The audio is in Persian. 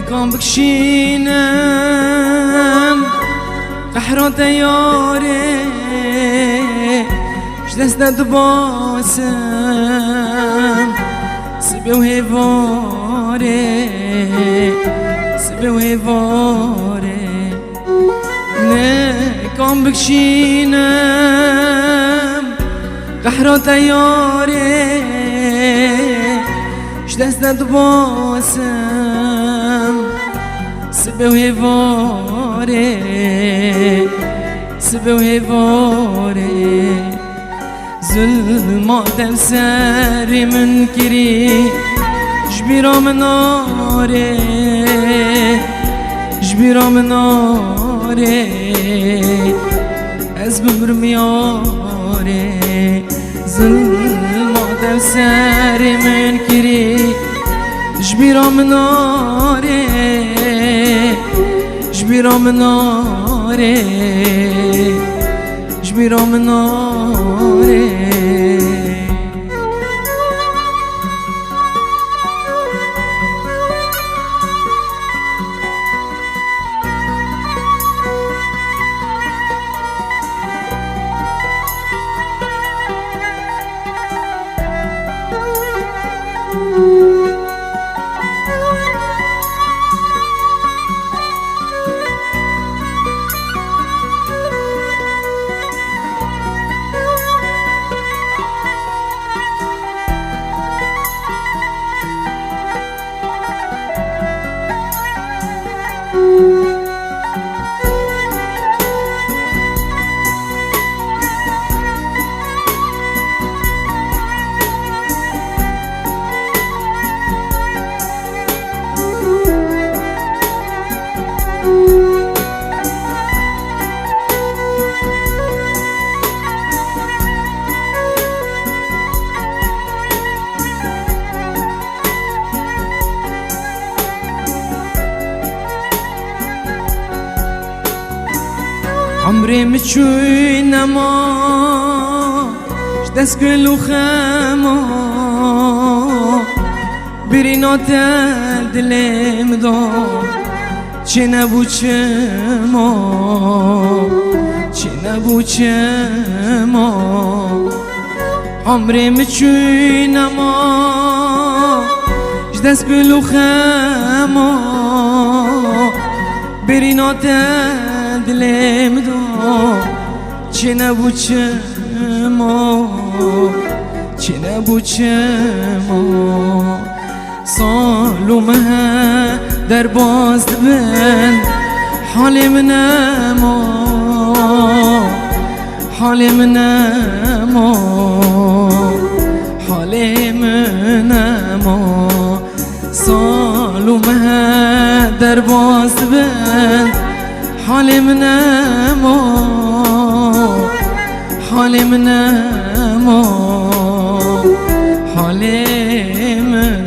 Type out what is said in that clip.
نکام بکشینم قهر دیاره دست دباسم سبی و هواره سبی و هواره نکام بکشینم قهر دیاره دست دباسم سبی و هواره سبی و هواره ظلمات سر من كري جبيرة من ناري جبيرة من ناري أزبم رمياري ظلمات سر من كري جبيرة من ناري جبيرة من ناري جبيرة من ناري عمري متشوي نما جدس كل وخما برينات دلم دا چه نبو چما چه نبو چما عمري متشوي نما جدس كل وخما برينات دلم دا چه نبو چما چه نبو چما سالو مه در باز بند حال من اما حال من اما حال من اما سالو مه در باز بند حال من اما حال من اما حال من